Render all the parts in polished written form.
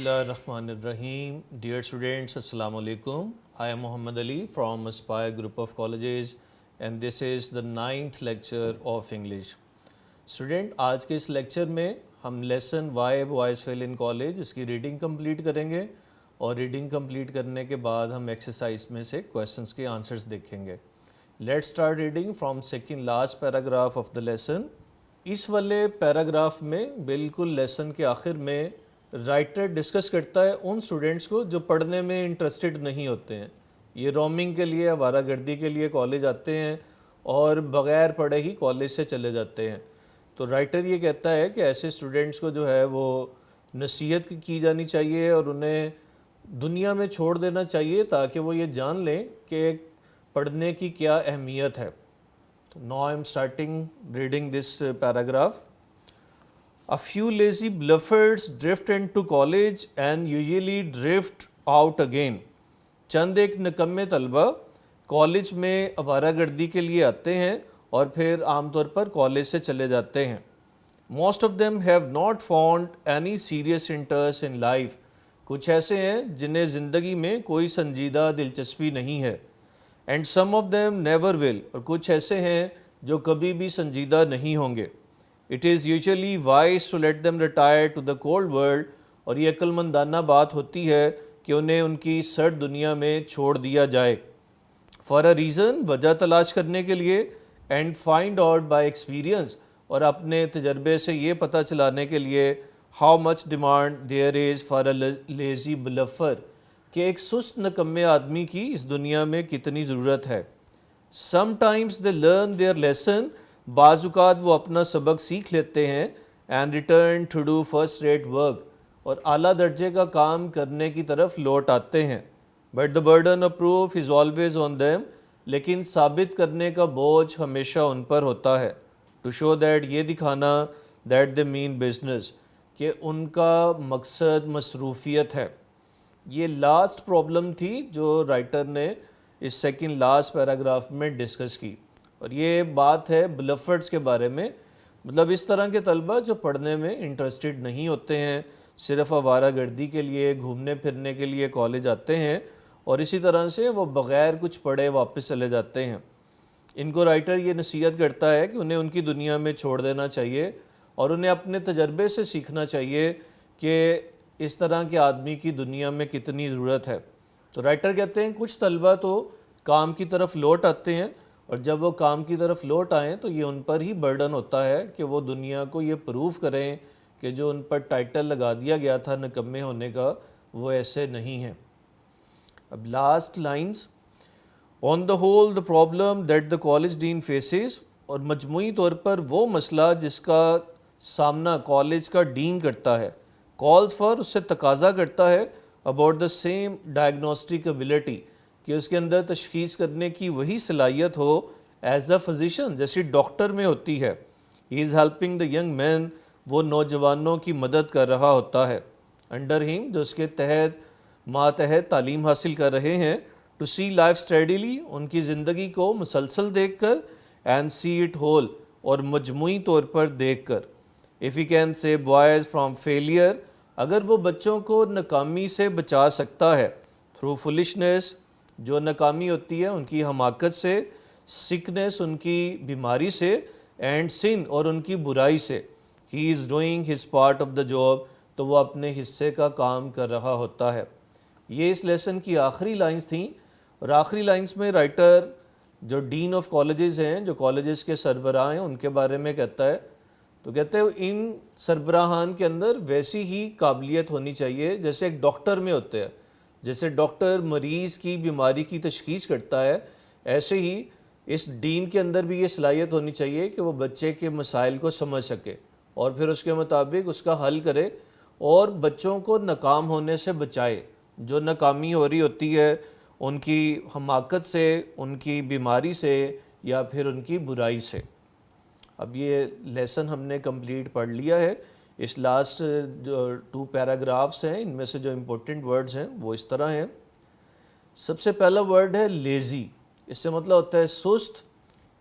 Bismillahirrahmanirrahim. Dear students, Assalamu alaikum. I am Muhammad Ali from Aspire Group of Colleges and this is the 9th lecture of English. Student, آج کے اس lecture میں ہم lesson why boys fail in college اس کی reading complete کریں گے اور reading complete کرنے کے بعد ہم ایکسرسائز میں سے کویسچنس کے آنسرز دیکھیں گے. Let start reading from second last paragraph of the lesson. اس والے پیراگراف میں بالکل لیسن کے آخر میں رائٹر ڈسکس کرتا ہے ان اسٹوڈنٹس کو جو پڑھنے میں انٹرسٹڈ نہیں ہوتے ہیں. یہ رومنگ کے لیے آوارہ گردی کے لیے کالج آتے ہیں اور بغیر پڑھے ہی کالج سے چلے جاتے ہیں. تو رائٹر یہ کہتا ہے کہ ایسے اسٹوڈنٹس کو جو ہے وہ نصیحت کی جانی چاہیے اور انہیں دنیا میں چھوڑ دینا چاہیے تاکہ وہ یہ جان لیں کہ پڑھنے کی کیا اہمیت ہے. Now I am starting reading this paragraph. A few lazy bluffers drift into college and usually drift out again. چند ایک نکمے طلبہ کالج میں آوارہ گردی کے لیے آتے ہیں اور پھر عام طور پر کالج سے چلے جاتے ہیں. Most of them have not found any serious interest in life. کچھ ایسے ہیں جنہیں زندگی میں کوئی سنجیدہ دلچسپی نہیں ہے. And some of them never will. اور کچھ ایسے ہیں جو کبھی بھی سنجیدہ نہیں ہوں گے. It is usually wise to let them retire to the cold world. اور یہ عقل مندانہ بات ہوتی ہے کہ انہیں ان کی سرد دنیا میں چھوڑ دیا جائے. For a reason, وجہ تلاش کرنے کے لیے. And find out by experience. اور اپنے تجربے سے یہ پتہ چلانے کے لیے how much demand there is for a lazy bluffer. کہ ایک سست نکمے آدمی کی اس دنیا میں کتنی ضرورت ہے. Sometimes they learn their lesson. بعض اوقات وہ اپنا سبق سیکھ لیتے ہیں and return to do first rate work. اور اعلیٰ درجے کا کام کرنے کی طرف لوٹ آتے ہیں. But the burden of proof is always on them. لیکن ثابت کرنے کا بوجھ ہمیشہ ان پر ہوتا ہے. To show that یہ دکھانا that they mean business. کہ ان کا مقصد مصروفیت ہے. یہ لاسٹ پرابلم تھی جو رائٹر نے اس سیکنڈ لاسٹ پیراگراف میں ڈسکس کی اور یہ بات ہے بلفرز کے بارے میں. مطلب اس طرح کے طلبہ جو پڑھنے میں انٹرسٹڈ نہیں ہوتے ہیں, صرف آوارہ گردی کے لیے گھومنے پھرنے کے لیے کالج آتے ہیں اور اسی طرح سے وہ بغیر کچھ پڑھے واپس چلے جاتے ہیں. ان کو رائٹر یہ نصیحت کرتا ہے کہ انہیں ان کی دنیا میں چھوڑ دینا چاہیے اور انہیں اپنے تجربے سے سیکھنا چاہیے کہ اس طرح کے آدمی کی دنیا میں کتنی ضرورت ہے. تو رائٹر کہتے ہیں کچھ طلبہ تو کام کی طرف لوٹ آتے ہیں اور جب وہ کام کی طرف لوٹ آئیں تو یہ ان پر ہی برڈن ہوتا ہے کہ وہ دنیا کو یہ پروف کریں کہ جو ان پر ٹائٹل لگا دیا گیا تھا نکمے ہونے کا وہ ایسے نہیں ہیں. اب last lines. On the whole the problem that the college then faces. اور مجموعی طور پر وہ مسئلہ جس کا سامنا کالج کا ڈین کرتا ہے, کالز فار اس سے تقاضا کرتا ہے about the same diagnostic ability کہ اس کے اندر تشخیص کرنے کی وہی صلاحیت ہو ایز اے فزیشین جیسی ڈاکٹر میں ہوتی ہے. He is helping the young men. وہ نوجوانوں کی مدد کر رہا ہوتا ہے انڈر ہم جو اس کے تحت ماتحت تعلیم حاصل کر رہے ہیں. To see life steadily. ان کی زندگی کو مسلسل دیکھ کر. And see it whole. اور مجموعی طور پر دیکھ کر. If he can save boys from failure. اگر وہ بچوں کو ناکامی سے بچا سکتا ہے through foolishness. جو ناکامی ہوتی ہے ان کی حماقت سے, sickness ان کی بیماری سے, and sin اور ان کی برائی سے. He is doing his part of the job. تو وہ اپنے حصے کا کام کر رہا ہوتا ہے. یہ اس لیسن کی آخری لائنز تھیں اور آخری لائنز میں رائٹر جو ڈین آف کالجز ہیں, جو کالجز کے سربراہ ہیں, ان کے بارے میں کہتا ہے. تو کہتے ہیں ان سربراہان کے اندر ویسی ہی قابلیت ہونی چاہیے جیسے ایک ڈاکٹر میں ہوتے ہیں. جیسے ڈاکٹر مریض کی بیماری کی تشخیص کرتا ہے, ایسے ہی اس ڈین کے اندر بھی یہ صلاحیت ہونی چاہیے کہ وہ بچے کے مسائل کو سمجھ سکے اور پھر اس کے مطابق اس کا حل کرے اور بچوں کو ناکام ہونے سے بچائے. جو ناکامی ہو رہی ہوتی ہے ان کی حماقت سے, ان کی بیماری سے یا پھر ان کی برائی سے. اب یہ لیسن ہم نے کمپلیٹ پڑھ لیا ہے. اس لاسٹ جو 2 پیراگرافس ہیں ان میں سے جو امپورٹنٹ ورڈز ہیں وہ اس طرح ہیں. سب سے پہلا ورڈ ہے لیزی. اس سے مطلب ہوتا ہے سست.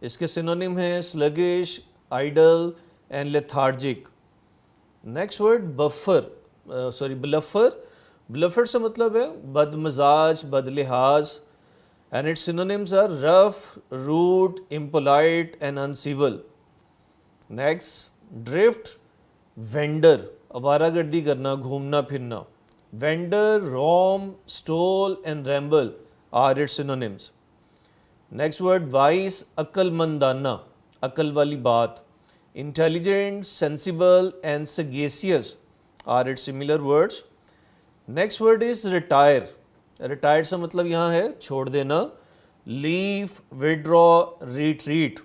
اس کے سینونیم ہیں sluggish, idle and lethargic. Next word bluff. Bluffed سے مطلب ہے بد مزاج، بد لحاظ. And its synonyms are rough, rude, impolite and uncivil. Next drift, wander, آوارہ گردی کرنا، گھومنا پھرنا. Wander, roam, stroll and ramble are its synonyms. Next word wise, عقل مندانہ، عقل والی بات. Intelligent, sensible and sagacious are its similar words. Next word is retire. Retire سے مطلب یہاں ہے چھوڑ دینا. Leave, withdraw, retreat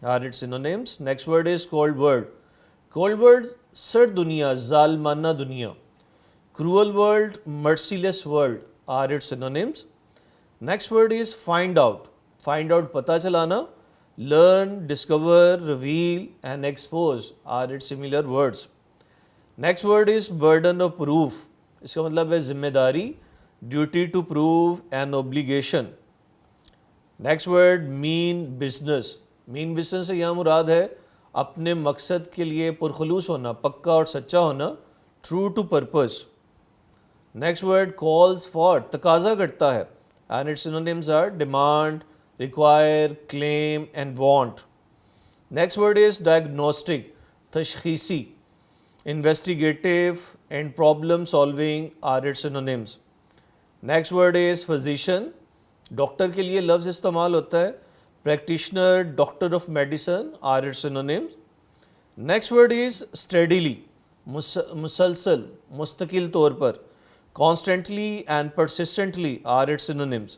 are its synonyms. Next word is cold world. Cold world سرد دنیا، ظالمانہ دنیا. Cruel world, merciless world are its synonyms. Next word is find out. Find out پتہ چلانا. Learn, discover, reveal and expose are its similar words. Next word is burden of proof. اس کا مطلب ہے ذمہ داری، duty to prove an obligation. Next word main business. Main business سے یہاں مراد ہے اپنے مقصد کے لیے پرخلوص ہونا، پکا اور سچا ہونا، true to purpose. Next word calls for, تقاضا کرتا ہے. And its synonyms are demand, require, claim and want. Next word is diagnostic, تشخیصی. Investigative and problem solving are its synonyms. Next word is physician. Doctor کے لیے لفظ استعمال ہوتا ہے. Practitioner, doctor of medicine are its synonyms. Next word is steadily, مسلسل، مستقل طور پر. Constantly and persistently are its synonyms.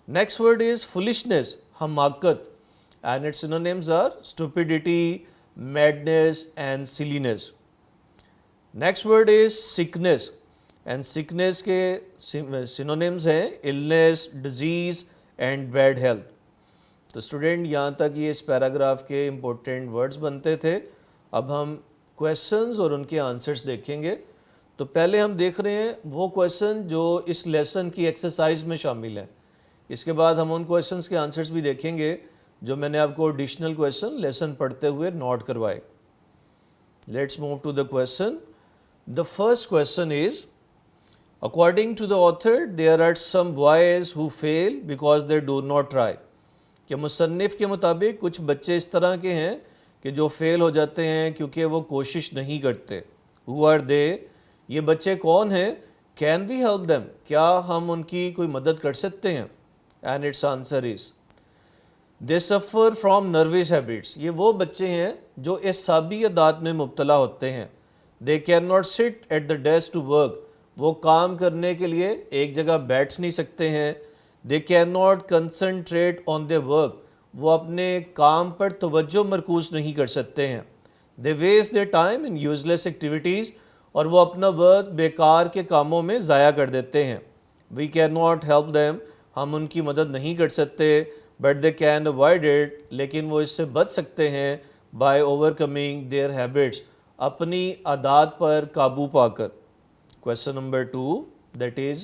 Next word از فولشنس، حماقت. And its synonyms are stupidity, madness and silliness. Next word is sickness. And sickness کے synonyms ہیں illness, disease and bad health. تو student یہاں تک یہ اس پیراگراف کے امپورٹنٹ ورڈز بنتے تھے. اب ہم کویسچنز اور ان کے آنسرز دیکھیں گے. تو پہلے ہم دیکھ رہے ہیں وہ کویسچن جو اس لیسن کی ایکسرسائز میں شامل ہیں. اس کے بعد ہم ان کویسچنز کے آنسرز بھی دیکھیں گے جو میں نے آپ کو ایڈیشنل کویسچن لیسن پڑھتے ہوئے نوٹ کروائے. Let's move to the question. The first question is, according to the author, there are some boys who fail because they do not try. کہ مصنف کے مطابق کچھ بچے اس طرح کے ہیں کہ جو فیل ہو جاتے ہیں کیونکہ وہ کوشش نہیں کرتے. Who are they؟ یہ بچے کون ہیں؟ Can we help them؟ کیا ہم ان کی کوئی مدد کر سکتے ہیں؟ And its answer is, they suffer from nervous habits. یہ وہ بچے ہیں جو اعصابی عادات میں مبتلا ہوتے ہیں. They cannot sit at the desk to work. وہ کام کرنے کے لیے ایک جگہ بیٹھ نہیں سکتے ہیں. They cannot concentrate on their work. وہ اپنے کام پر توجہ مرکوز نہیں کر سکتے ہیں. They waste their time in useless activities. اور وہ اپنا وقت بیکار کے کاموں میں ضائع کر دیتے ہیں. We cannot help them. ہم ان کی مدد نہیں کر سکتے. But they can avoid it. لیکن وہ اس سے بچ سکتے ہیں by overcoming their habits. اپنی عادات پر قابو پا کر. Question number 2, that is,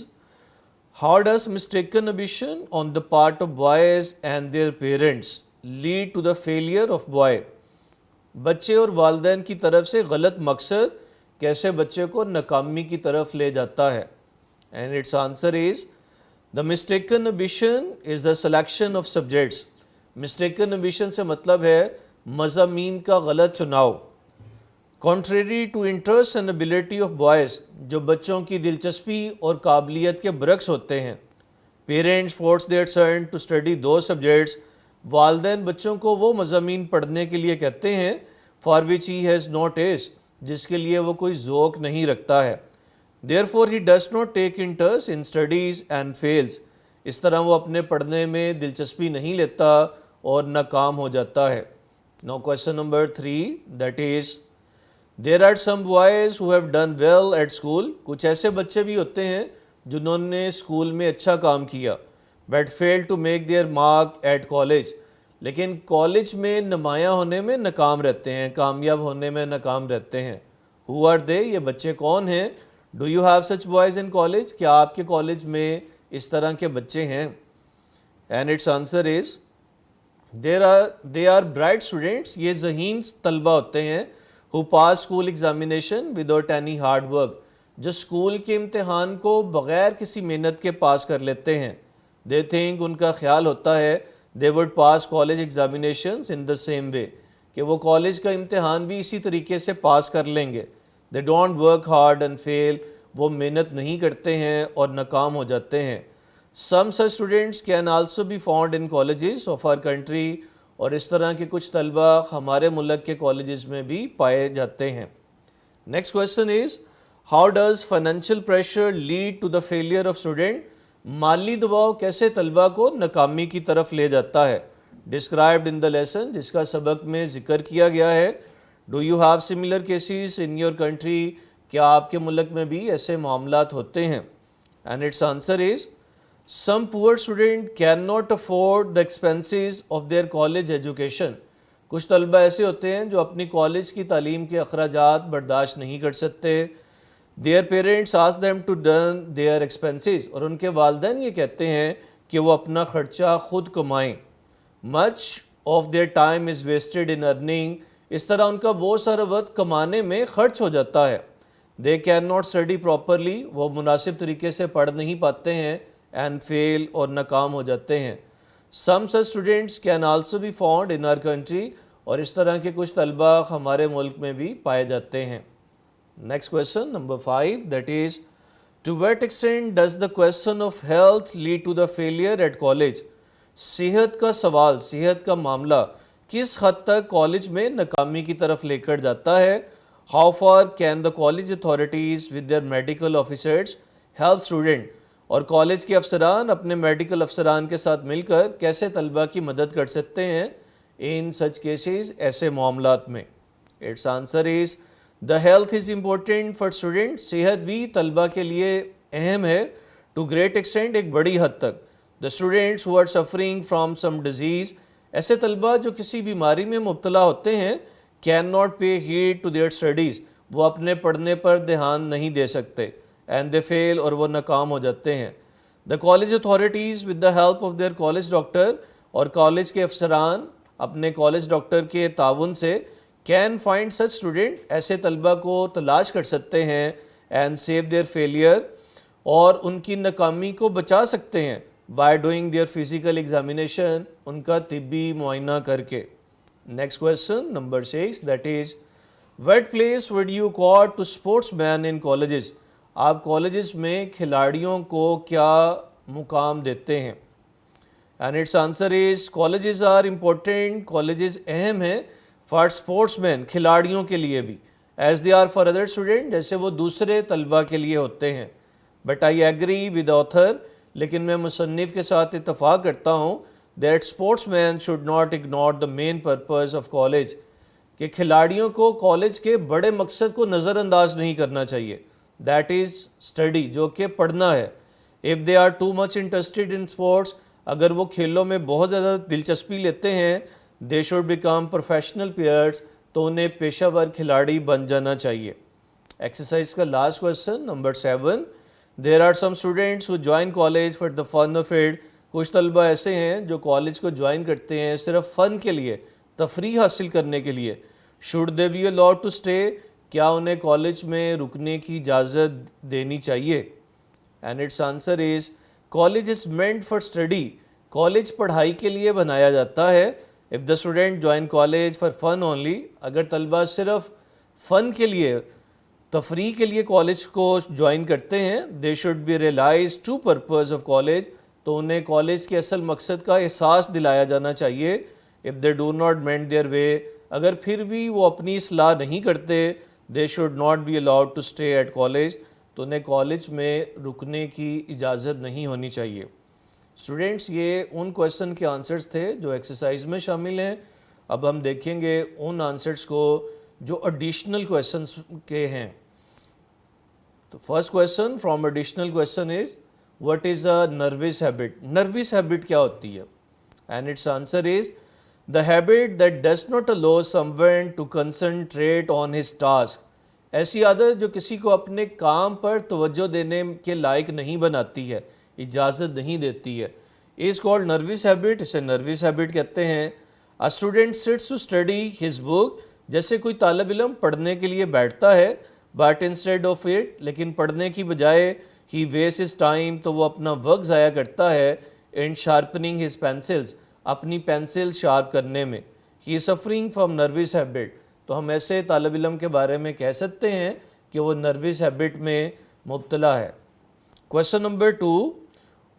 how does mistaken ambition on the part of boys and their parents lead to the failure of boy? بچے اور والدین کی طرف سے غلط مقصد کیسے بچے کو ناکامی کی طرف لے جاتا ہے؟ And its answer is, the mistaken ambition is the selection of subjects. mistaken ambition سے مطلب ہے مضامین کا غلط چناؤ. Contrary to interest and ability of boys, جو بچوں کی دلچسپی اور قابلیت کے برعکس ہوتے ہیں. Parents force their son to study those subjects. والدین بچوں کو وہ مضامین پڑھنے کے لیے کہتے ہیں for which he has no taste, جس کے لیے وہ کوئی ذوق نہیں رکھتا ہے. Therefore he does not take interest in studies and fails. اس طرح وہ اپنے پڑھنے میں دلچسپی نہیں لیتا اور ناکام ہو جاتا ہے. Now question number 3, that is, there are some boys who have done well at school. کچھ ایسے بچے بھی ہوتے ہیں جنہوں نے اسکول میں اچھا کام کیا. but failed to make their mark at college. لیکن کالج میں نمایاں ہونے میں ناکام رہتے ہیں، کامیاب ہونے میں ناکام رہتے ہیں. who are they؟ یہ بچے کون ہیں؟ do you have such boys in college؟ کیا آپ کے کالج میں اس طرح کے بچے ہیں؟ and its answer is, they are bright students. یہ ذہین طلبہ ہوتے ہیں who pass school examination without any hard work. جو اسکول کے امتحان کو بغیر کسی محنت کے پاس کر لیتے ہیں. دے تھنک، ان کا خیال ہوتا ہے they would pass college examinations in the same way, کہ وہ کالج کا امتحان بھی اسی طریقے سے پاس کر لیں گے. They don't work hard and fail, وہ محنت نہیں کرتے ہیں اور ناکام ہو جاتے ہیں. Some such students can also be found in colleges of our country, اور اس طرح کے کچھ طلبہ ہمارے ملک کے کالجز میں بھی پائے جاتے ہیں. Next question is how does financial pressure lead to the failure of student? مالی دباؤ کیسے طلبہ کو ناکامی کی طرف لے جاتا ہے؟ ڈسکرائبڈ ان دا لیسن، جس کا سبق میں ذکر کیا گیا ہے. Do you have similar cases in your country? کیا آپ کے ملک میں بھی ایسے معاملات ہوتے ہیں؟ And its answer is some poor student can not afford the expenses of their college education. کچھ طلبہ ایسے ہوتے ہیں جو اپنی کالج کی تعلیم کے اخراجات برداشت نہیں کر سکتے. Their parents ask them to done their expenses, اور ان کے والدین یہ کہتے ہیں کہ وہ اپنا خرچہ خود کمائیں. Much of their time is wasted in earning, اس طرح ان کا بہت سارا وقت کمانے میں خرچ ہو جاتا ہے. They can not study properly, وہ مناسب طریقے سے پڑھ نہیں پاتے ہیں. اینڈ فیل، اور ناکام ہو جاتے ہیں. Some such students can also be found in our country, اور اس طرح کے کچھ طلبہ ہمارے ملک میں بھی پائے جاتے ہیں. Next question number 5، that is to what extent does the question of health lead to the failure at college? صحت کا سوال، صحت کا معاملہ کس حد تک کالج میں ناکامی کی طرف لے کر جاتا ہے؟ How far can the college authorities with their medical officers help student? اور کالج کے افسران اپنے میڈیکل افسران کے ساتھ مل کر کیسے طلبہ کی مدد کر سکتے ہیں ان سچ کیسز، ایسے معاملات میں؟ Its answer is the health is important for student. صحت بھی طلبہ کے لیے اہم ہے. ٹو گریٹ ایکسٹینٹ، ایک بڑی حد تک. The students who are suffering from some disease, ایسے طلبہ جو کسی بیماری میں مبتلا ہوتے ہیں، can not pay heed to their studies, وہ اپنے پڑھنے پر دھیان نہیں دے سکتے. اینڈ دے فیل، اور وہ ناکام ہو جاتے ہیں. The college authorities with the help of their college doctor, اور کالج کے افسران اپنے کالج ڈاکٹر کے تعاون سے کین فائنڈ سچ اسٹوڈنٹ، ایسے طلبہ کو تلاش کر سکتے ہیں. اینڈ سیو دیئر فیلئر، اور ان کی ناکامی کو بچا سکتے ہیں. By doing their physical examination, ان کا طبی معائنہ کر کے. Next question number 6، that is what place would you accord to sportsmen in colleges? آپ کالجز میں کھلاڑیوں کو کیا مقام دیتے ہیں؟ And its answer is colleges are important, colleges اہم ہیں فار اسپورٹس مین، کھلاڑیوں کے لیے بھی. As they are for other student, جیسے وہ دوسرے طلبہ کے لیے ہوتے ہیں. But I agree with author, لیکن میں مصنف کے ساتھ اتفاق کرتا ہوں that sportsmen should not ignore the main purpose of college, کہ کھلاڑیوں کو کالج کے بڑے مقصد کو نظر انداز نہیں کرنا چاہیے. دیٹ از اسٹڈی، جو کہ پڑھنا ہے. If they are too much interested in sports, اگر وہ کھیلوں میں بہت زیادہ دلچسپی لیتے ہیں، they should become professional players, تو انہیں پیشہ ور کھلاڑی بن جانا چاہیے. ایکسرسائز کا last question number 7، there are some students who join college for the fun of it. کچھ طلبہ ایسے ہیں جو کالج کو جوائن کرتے ہیں صرف فن کے لیے، تفریح حاصل کرنے کے لیے. Should they be allowed to stay? کیا انہیں کالج میں رکنے کی اجازت دینی چاہیے؟ And its answer is college is meant for study, college پڑھائی کے لیے بنایا جاتا ہے. If the student join college for fun only, اگر طلبہ صرف فن کے لیے، تفریح کے لیے کالج کو جوائن کرتے ہیں، they should be realize to purpose of college, تو انہیں کالج کے اصل مقصد کا احساس دلایا جانا چاہیے. If they do not mend their way, اگر پھر بھی وہ اپنی اصلاح نہیں کرتے، they should not be allowed to stay at college, تو انہیں کالج میں رکنے کی اجازت نہیں ہونی چاہیے. اسٹوڈنٹس، یہ ان کویسچن کے آنسرز تھے جو ایکسرسائز میں شامل ہیں. اب ہم دیکھیں گے ان آنسرز کو جو ایڈیشنل کویسچنس کے ہیں. تو first question from additional question is what is a nervous habit? Nervous habit کیا ہوتی ہے؟ And its answer is the habit that does not allow someone to concentrate on his task. ایسی عادت جو کسی کو اپنے کام پر توجہ دینے کے لائق نہیں بناتی ہے، اجازت نہیں دیتی ہے. is called nervous habit، اسے nervous habit کہتے ہیں. a student sits to study his book، جیسے کوئی طالب علم پڑھنے کے لیے بیٹھتا ہے بٹ انسٹیڈ آف اٹ، لیکن پڑھنے کی بجائے ہی ویسٹ ہز ٹائم، تو وہ اپنا وقت ضائع کرتا ہے ان شارپننگ ہز پینسلز، اپنی پینسل شارپ کرنے میں. He is suffering from nervous habit, تو ہم ایسے طالب علم کے بارے میں کہہ سکتے ہیں کہ وہ نروس ہیبٹ میں مبتلا ہے. Question number 2،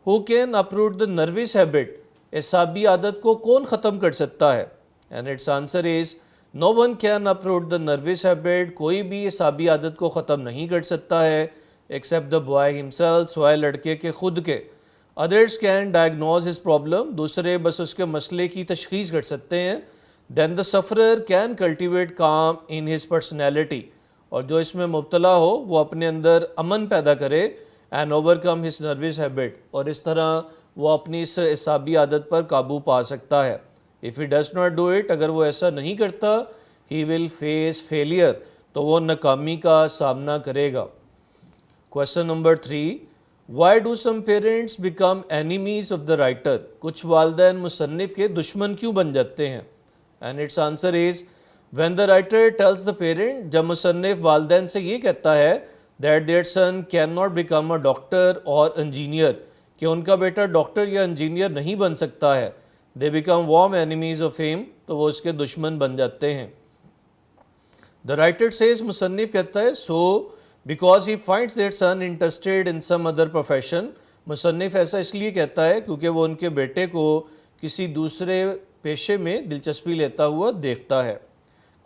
who can uproot the nervous habit, اعصابی عادت کو کون ختم کر سکتا ہے؟ And its answer is no one can uproot the nervous habit, کوئی بھی اعصابی عادت کو ختم نہیں کر سکتا ہے ایکسیپٹ دا بوائے ہمسیلف، سوائے لڑکے کے خود کے. Others can diagnose his problem, دوسرے بس اس کے مسئلے کی تشخیص کر سکتے ہیں. Then the sufferer can cultivate calm in his personality, اور جو اس میں مبتلا ہو وہ اپنے اندر امن پیدا کرے and over come his nervous habit, اور اس طرح وہ اپنی اس اعصابی عادت پر قابو پا سکتا ہے. If he does not do it, اگر وہ ایسا نہیں کرتا، ہی ول فیس فیلئر، تو وہ ناکامی کا سامنا کرے گا. Question number 3، why do some parents become enemies of the writer, کچھ والدین مصنف کے دشمن کیوں بن جاتے ہیں؟ And its answer is when the writer tells the parent, جب مصنف والدین سے یہ کہتا ہے that their son can not become a doctor اور انجینئر، کہ ان کا بیٹا ڈاکٹر یا انجینئر نہیں بن سکتا ہے، they become warm enemies of ہم، تو وہ اس کے دشمن بن جاتے ہیں. دا رائٹر سیز، مصنف کہتا ہے so because he finds their son interested in some other profession, مصنف ایسا اس لیے کہتا ہے کیونکہ وہ ان کے بیٹے کو کسی دوسرے پیشے میں دلچسپی لیتا ہوا دیکھتا ہے.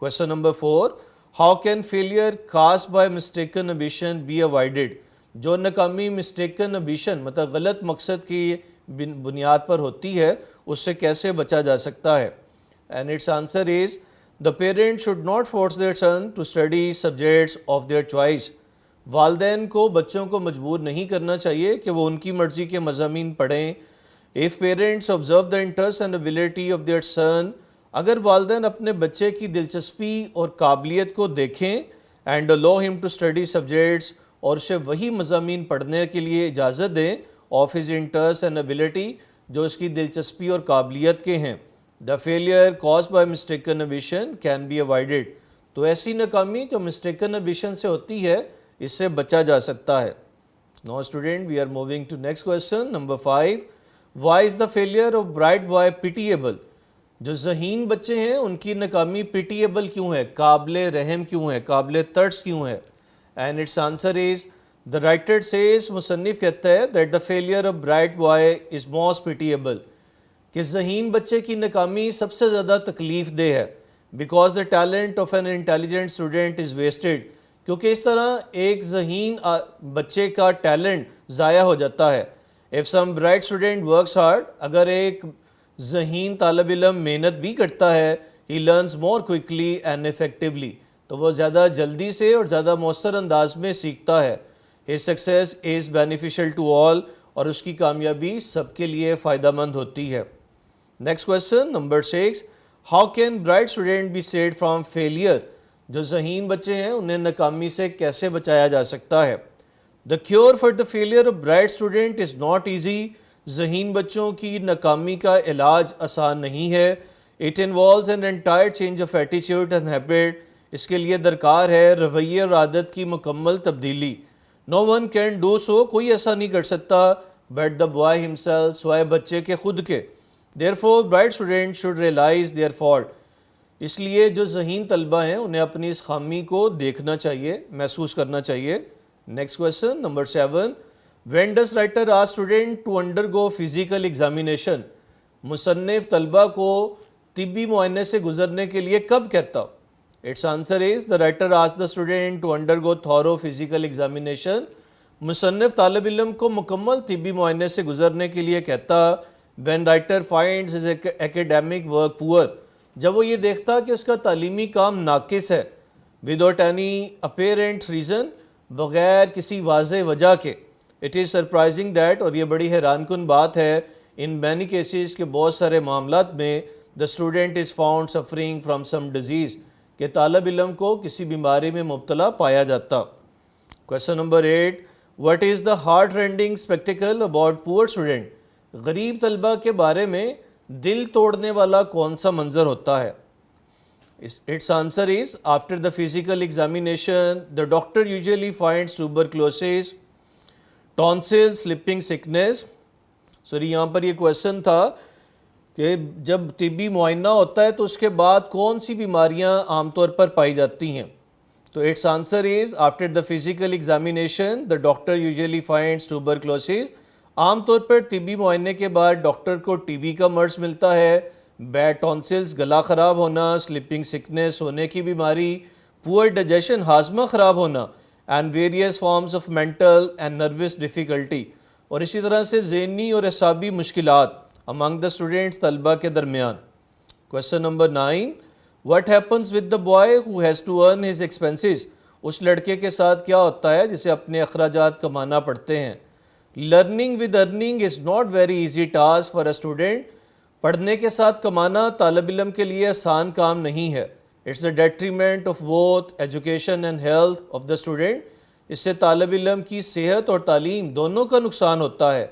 Question number 4، how can failure caused by mistaken ambition be avoided, جو ناکامی مسٹیکن امبیشن مطلب غلط مقصد کی بنیاد پر ہوتی ہے اس سے کیسے بچا جا سکتا ہے؟ And its answer is the parent should not force their son to study subjects of their choice, والدین کو بچوں کو مجبور نہیں کرنا چاہیے کہ وہ ان کی مرضی کے مضامین پڑھیں. If parents observe the interest and ability of their son، اگر والدین اپنے بچے کی دلچسپی اور قابلیت کو دیکھیں and allow him to study subjects، اور اسے وہی مضامین پڑھنے کے لیے اجازت دیں of his interest and ability، جو اس کی دلچسپی اور قابلیت کے ہیں، the failure caused by mistaken ambition can be avoided، تو ایسی ناکامی جو mistaken ambition سے ہوتی ہے اس سے بچا جا سکتا ہے. Now student, we are moving to next question, number 5. Why is the failure of bright boy pitiable؟ جو ذہین بچے ہیں ان کی ناکامی pitiable کیوں ہے، قابل رحم کیوں ہے، قابل ترس کیوں ہے؟ And its answer is the writer says، مصنف کہتا ہے that the failure of bright boy is most pitiable، کہ ذہین بچے کی ناکامی سب سے زیادہ تکلیف دہ ہے. Because the talent of an intelligent student is wasted، کیونکہ اس طرح ایک ذہین بچے کا ٹیلنٹ ضائع ہو جاتا ہے. If some bright student works hard، اگر ایک ذہین طالب علم محنت بھی کرتا ہے، he learns more quickly and effectively، تو وہ زیادہ جلدی سے اور زیادہ مؤثر انداز میں سیکھتا ہے. His success is beneficial to all، اور اس کی کامیابی سب کے لیے فائدہ مند ہوتی ہے. Next question number 6، how can bright student be saved from failure، جو ذہین بچے ہیں انہیں ناکامی سے کیسے بچایا جا سکتا ہے؟ The cure for the failure of bright student is not easy، ذہین بچوں کی ناکامی کا علاج آسان نہیں ہے. It involves an entire change of attitude and habit، اس کے لیے درکار ہے رویے اور عادت کی مکمل تبدیلی. No one can do so، کوئی ایسا نہیں کر سکتا but the boy himself، سوائے بچے کے خود کے. Therefore bright students should realize their fault، اس لیے جو ذہین طلبہ ہیں انہیں اپنی اس خامی کو دیکھنا چاہیے، محسوس کرنا چاہیے. Next question number 7، when does writer ask student to undergo physical examination، مصنف طلبہ کو طبی معائنے سے گزرنے کے لیے کب کہتا؟ Its answer is the writer asks the student to undergo thorough physical examination، مصنف طالب علم کو مکمل طبی معائنے سے گزرنے کے لیے کہتا when writer finds his academic work poor، جب وہ یہ دیکھتا کہ اس کا تعلیمی کام ناقص ہے. without any apparent reason، بغیر کسی واضح وجہ کے. it is surprising that، اور یہ بڑی حیران کن بات ہے in many cases، کہ بہت سارے معاملات میں the student is found suffering from some disease، کہ طالب علم کو کسی بیماری میں مبتلا پایا جاتا. Question number 8، what is the heart rending spectacle about poor student، غریب طلبہ کے بارے میں دل توڑنے والا کون سا منظر ہوتا ہے؟ Its answer is after the physical examination, the doctor usually finds tuberculosis, tonsils, slipping sickness. Sorry یہاں پر یہ کویشچن تھا کہ جب طبی معائنہ ہوتا ہے تو اس کے بعد کون سی بیماریاں عام طور پر پائی جاتی ہیں. تو its answer is after the physical examination the doctor usually finds tuberculosis. عام طور پر طبی معائنے کے بعد ڈاکٹر کو ٹی بی کا مرض ملتا ہے, بیڈ ٹونسلز گلا خراب ہونا, سلپنگ سکنس ہونے کی بیماری, پور ڈائجیشن ہاضمہ خراب ہونا, and various forms of mental and nervous difficulty, اور اسی طرح سے ذہنی اور اعصابی مشکلات امنگ دا اسٹوڈنٹس طلبہ کے درمیان. Question number 9, what happens with the boy who has to earn his expenses. اس لڑکے کے ساتھ کیا ہوتا ہے جسے اپنے اخراجات کمانا پڑتے ہیں. Learning with earning is not very easy task for a student. پڑھنے کے ساتھ کمانا طالب علم کے لیے آسان کام نہیں ہے. It's a detriment of both education and health of the student. اس سے طالب علم کی صحت اور تعلیم دونوں کا نقصان ہوتا ہے.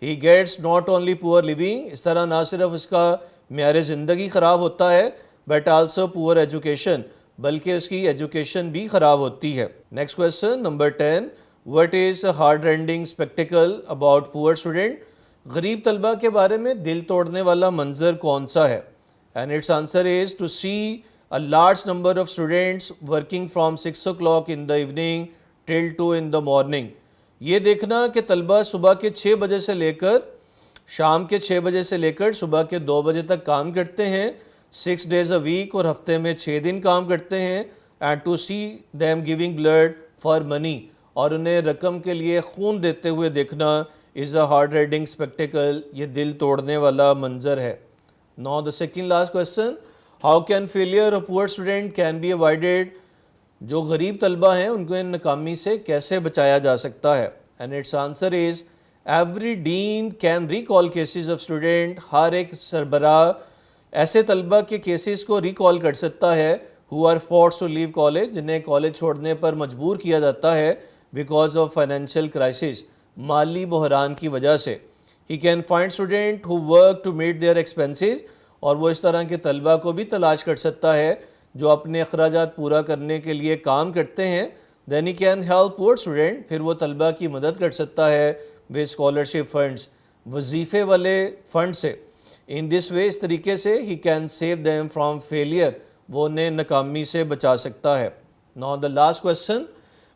ہی گیٹس ناٹ اونلی پور لیونگ. اس طرح نہ صرف اس کا معیار زندگی خراب ہوتا ہے بٹ آلسو پور ایجوکیشن, بلکہ اس کی ایجوکیشن بھی خراب ہوتی ہے. Next question number 10, what is a heart rendering spectacle about پور اسٹوڈنٹ. غریب طلبہ کے بارے میں دل توڑنے والا منظر کون سا ہے. And its answer is to see a large number of students working from 6 o'clock in the evening till 2 in the morning. یہ دیکھنا کہ طلبہ صبح کے 6 بجے سے لے کر شام کے 6 بجے سے لے کر صبح کے 2 بجے تک کام کرتے ہیں, 6 days a week, اور ہفتے میں 6 دن کام کرتے ہیں. And to see them giving blood for money, اور انہیں رقم کے لیے خون دیتے ہوئے دیکھنا is a heart rending spectacle. یہ دل توڑنے والا منظر ہے. Now the second last question, how can failure of poor student can be avoided. جو غریب طلبہ ہیں ان کو ان ناکامی سے کیسے بچایا جا سکتا ہے. And its answer is every dean can recall cases of student. ہر ایک سربراہ ایسے طلبہ کے کیسز کو ریکال کر سکتا ہے who are forced to leave college, جنہیں کالج چھوڑنے پر مجبور کیا جاتا ہے because of financial crisis, مالی بحران کی وجہ سے. He can find student who work to meet their expenses, اور وہ اس طرح کے طلبہ کو بھی تلاش کر سکتا ہے جو اپنے اخراجات پورا کرنے کے لیے کام کرتے ہیں. Then he can help poor student, پھر وہ طلبہ کی مدد کر سکتا ہے with scholarship funds, وظیفے والے فنڈ سے. In this way, اس طریقے سے he can save them from failure, وہ انہیں ناکامی سے بچا سکتا ہے. Now the last question,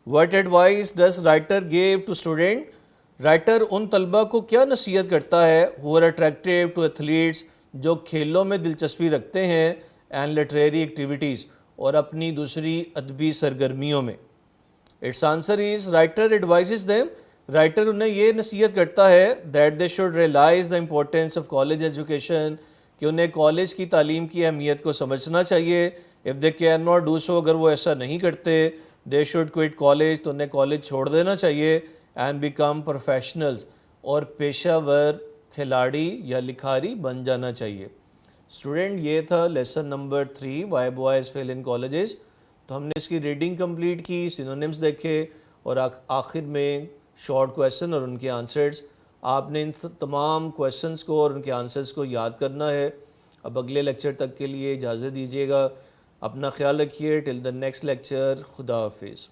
what advice does writer give to student. Writer in طلبہ کو کیا نصیحت کرتا ہے who are attractive to athletes, جو کھیلوں میں دلچسپی رکھتے ہیں, and literary activities, اور اپنی دوسری ادبی سرگرمیوں میں. Its answer is writer advises them. Writer انہیں یہ نصیحت کرتا ہے that they should realize the importance of college education, کہ انہیں کالج کی تعلیم کی اہمیت کو سمجھنا چاہیے. If they cannot do so, اگر وہ ایسا نہیں کرتے, they should quit college, تو انہیں کالج چھوڑ دینا چاہیے, and become professionals, اور پیشہ ور کھلاڑی یا لکھاری بن جانا چاہیے. اسٹوڈنٹ یہ تھا lesson number 3 why boys fail in colleges. تو ہم نے اس کی ریڈنگ کمپلیٹ کی, سینونیمز دیکھے, اور آخر میں شارٹ کویشچن اور ان کے آنسرز. آپ نے ان تمام کویشچنز کو اور ان کے آنسرز کو یاد کرنا ہے. اب اگلے لیکچر تک کے لیے اجازت دیجیے گا. اپنا خیال رکھیے. ٹل دا نیکسٹ لیکچر. خدا حافظ.